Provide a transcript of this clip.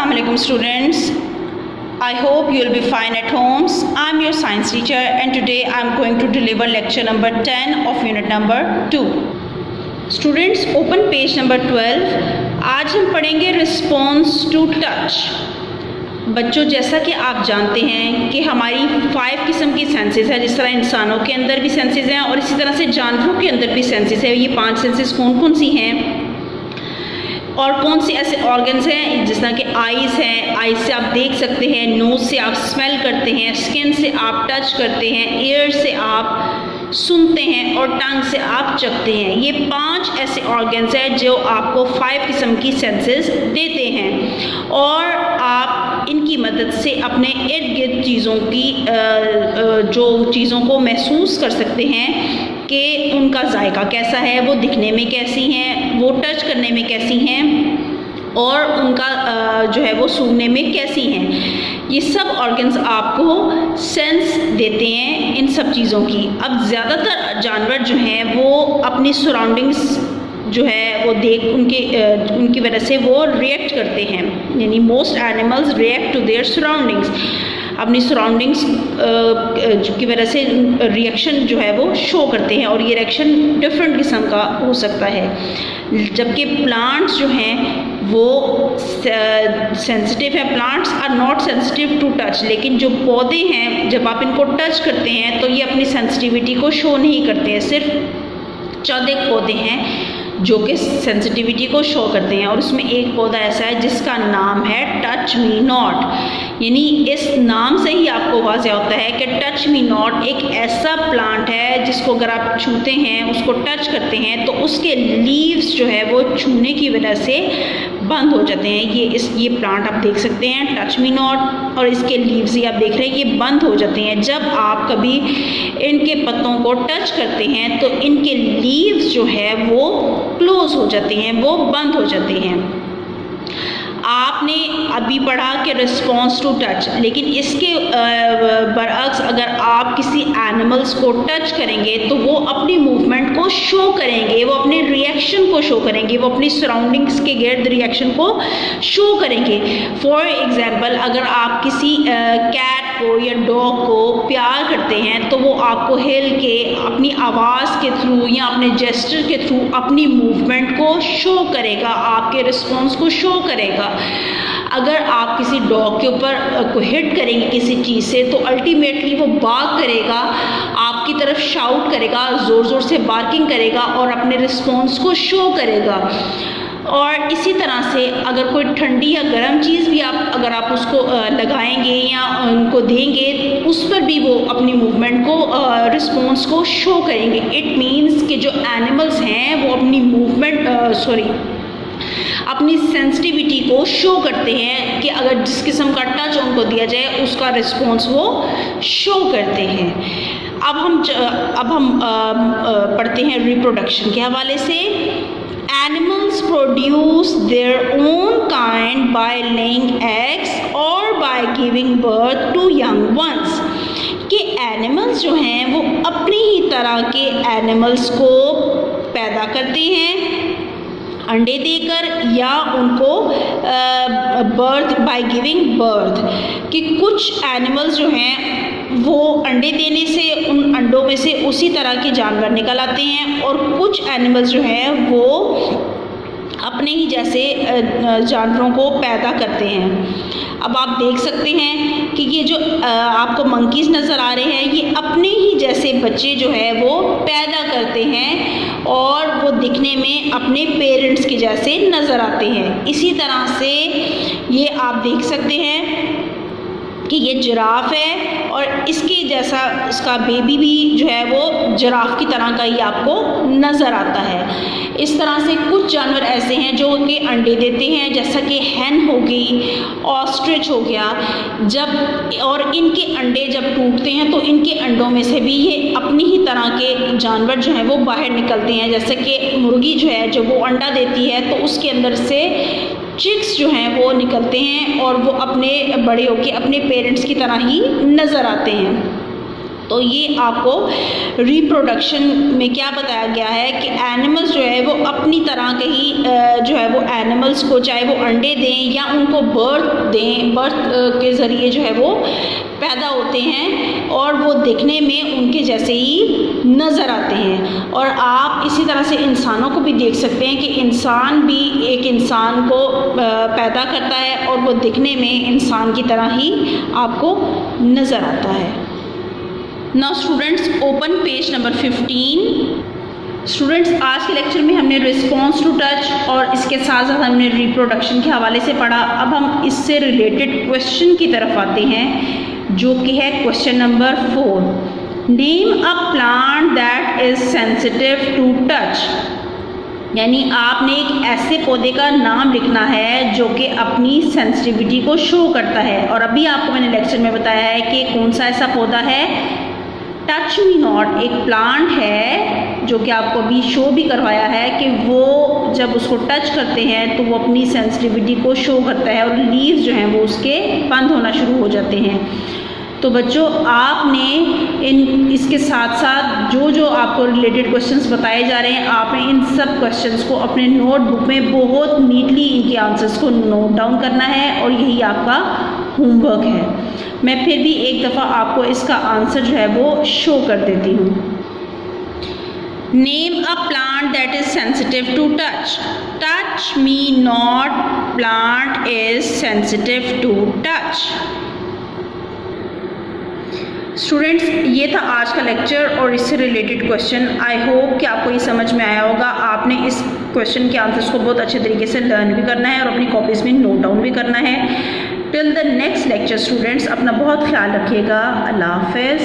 Assalamu alaikum students. I hope you will be fine at homes. I'm your science teacher and today I'm going to deliver lecture number 10 of unit number 2. Students, open page number 12. आज हम पढ़ेंगे response to touch. बच्चों, जैसा कि आप जानते हैं कि हमारी 5 किस्म की सेंसेस है। जिस तरह इंसानों के अंदर भी सेंसेस हैं और इसी तरह से जानवरों के अंदर भी सेंसेस है। ये 5 सेंसेस कौन कौन सी हैं और कौन से ऐसे ऑर्गन्स हैं, जिस तरह के आइज़ हैं, आइज़ से आप देख सकते हैं, नोज़ से आप स्मेल करते हैं, स्किन से आप टच करते हैं, ईयर से आप सुनते हैं और टंग से आप चखते हैं। ये 5 ऐसे ऑर्गन्स हैं जो आपको 5 किस्म की सेंसेस देते हैं और आप इनकी मदद से अपने इर्द गिर्द चीज़ों की जो चीज़ों को महसूस कर सकते हैं कि उनका जायका कैसा है, वो दिखने में कैसी हैं, वो टच करने में कैसी हैं और उनका जो है वो सूंघने में कैसी हैं। ये सब ऑर्गन्स आपको सेंस देते हैं इन सब चीज़ों की। अब ज़्यादातर जानवर जो हैं वो अपनी सराउंडिंग्स जो है वो देख उनकी वजह से वो रिएक्ट करते हैं, यानी most animals react to their surroundings. अपनी सराउंडिंग्स की वजह से रिएक्शन जो है वो शो करते हैं और ये रिएक्शन डिफरेंट किस्म का हो सकता है। जबकि प्लांट्स जो हैं वो सेंसिटिव है। Plants are not sensitive to touch, लेकिन जो पौधे हैं जब आप इनको टच करते हैं तो ये अपनी सेंसिटिविटी को शो नहीं करते हैं। सिर्फ चंद एक पौधे हैं जो कि सेंसिटिविटी को शो करते हैं और उसमें एक पौधा ऐसा है जिसका नाम है टच मी नॉट। यानी इस नाम से ही आपको वाज़ेह होता है कि टच मी नॉट एक ऐसा प्लांट है जिसको अगर आप छूते हैं, उसको टच करते हैं तो उसके लीव्स जो है वो छूने की वजह से बंद हो जाते हैं। ये प्लांट आप देख सकते हैं टच मी नॉट और इसके लीव्स ही आप देख रहे हैं ये बंद हो जाते हैं। जब आप कभी इनके पत्तों को टच करते हैं तो इनके लीव्स जो है वो क्लोज हो जाते हैं, वो बंद हो जाते हैं। आपने अभी पढ़ा कि रिस्पॉन्स टू टच, लेकिन इसके बरअक्स अगर आप किसी एनिमल्स को टच करेंगे तो वो अपनी मूवमेंट को शो करेंगे, वो अपने रिएक्शन को शो करेंगे, वो अपनी सराउंडिंग्स के गिर्द रिएक्शन को शो करेंगे। फॉर एग्जांपल, अगर आप किसी कैट को या डॉग को प्यार करते हैं तो वो आपको हिल के अपनी आवाज़ के थ्रू या अपने जेस्चर के थ्रू अपनी मूवमेंट को शो करेगा, आपके रिस्पॉन्स को शो करेगा। अगर आप किसी डॉग के ऊपर को हिट करेंगे किसी चीज़ से तो अल्टीमेटली वो बाग करेगा, आपकी तरफ शाउट करेगा, ज़ोर ज़ोर से बार्किंग करेगा और अपने रिस्पॉन्स को शो करेगा। और इसी तरह से अगर कोई ठंडी या गर्म चीज़ भी अगर आप उसको लगाएंगे या उनको देंगे उस पर भी वो अपनी मूवमेंट को रिस्पॉन्स को शो करेंगे। इट मीन्स कि जो एनिमल्स हैं वो अपनी अपनी सेंसिटिविटी को शो करते हैं कि अगर जिस किस्म का टच उनको दिया जाए उसका रिस्पॉन्स वो शो करते हैं। अब हम पढ़ते हैं रिप्रोडक्शन के हवाले से। Animals produce their own kind by laying eggs or by giving birth to young ones। कि एनिमल्स जो हैं वो अपनी ही तरह के एनिमल्स को पैदा करते हैं अंडे देकर या उनको बर्थ बाय गिविंग बर्थ। कि कुछ एनिमल्स जो हैं वो अंडे देने से उन अंडों में से उसी तरह के जानवर निकल आते हैं और कुछ एनिमल्स जो हैं वो अपने ही जैसे जानवरों को पैदा करते हैं। अब आप देख सकते हैं कि ये जो आपको मंकीज़ नज़र आ रहे हैं ये अपने ही जैसे बच्चे जो है वो पैदा करते हैं और वो दिखने में अपने पेरेंट्स के जैसे नज़र आते हैं। इसी तरह से ये आप देख सकते हैं कि ये जिराफ है और इसके जैसा इसका बेबी भी जो है वो जिराफ की तरह का ही आपको नज़र आता है। इस तरह से कुछ जानवर ऐसे हैं जो कि अंडे देते हैं, जैसा कि हैन हो गई, ऑस्ट्रिच हो गया। और इनके अंडे जब टूटते हैं तो इनके अंडों में से भी ये अपनी ही तरह के जानवर जो हैं वो बाहर निकलते हैं। जैसे कि मुर्गी जो है जब वो अंडा देती है तो उसके अंदर से चिक्स जो हैं वो निकलते हैं और वो अपने बड़े होके अपने पेरेंट्स की तरह ही नज़र आते हैं। तो ये आपको रिप्रोडक्शन में क्या बताया गया है कि एनिमल्स जो है वो अपनी तरह के ही जो है वो एनिमल्स को, चाहे वो अंडे दें या उनको बर्थ के ज़रिए जो है वो पैदा होते हैं और वो दिखने में उनके जैसे ही नज़र आते हैं। और आप इसी तरह से इंसानों को भी देख सकते हैं कि इंसान भी एक इंसान को पैदा करता है और वो दिखने में इंसान की तरह ही आपको नज़र आता है। Now students, open page number 15। Students, आज के लेक्चर में हमने रिस्पॉन्स टू टच और इसके साथ साथ हमने रिप्रोडक्शन के हवाले से पढ़ा। अब हम इससे रिलेटेड क्वेश्चन की तरफ आते हैं, जो कि है question number 4। Name a plant that is sensitive to touch. यानी आपने एक ऐसे पौधे का नाम लिखना है जो कि अपनी सेंसिटिविटी को शो करता है। और अभी आपको मैंने लेक्चर में बताया है कि कौन सा ऐसा पौधा है, टच मी नॉट एक प्लांट है जो कि आपको अभी शो भी करवाया है कि वो जब उसको टच करते हैं तो वो अपनी सेंसिटिविटी को शो करता है और लीव्स जो हैं वो उसके बंद होना शुरू हो जाते हैं। तो बच्चों, आपने इसके साथ साथ जो जो आपको रिलेटेड क्वेश्चंस बताए जा रहे हैं, आपने इन सब क्वेश्चंस को अपने नोटबुक में बहुत नीटली इनके आंसर्स को नोट डाउन करना है और यही आपका होमवर्क है। मैं फिर भी एक दफ़ा आपको इसका आंसर जो है वो शो कर देती हूँ। Name a plant that is sensitive to touch. Touch me not plant is sensitive to touch. Students, ये था आज का लेक्चर और इससे रिलेटेड क्वेश्चन। आई होप कि आपको ये समझ में आया होगा। आपने इस क्वेश्चन के आंसर्स को बहुत अच्छे तरीके से लर्न भी करना है और अपनी कॉपीज़ में नोट डाउन भी करना है। Till the next lecture students, अपना बहुत ख्याल रखिएगा। अल्लाह हाफ़िज़।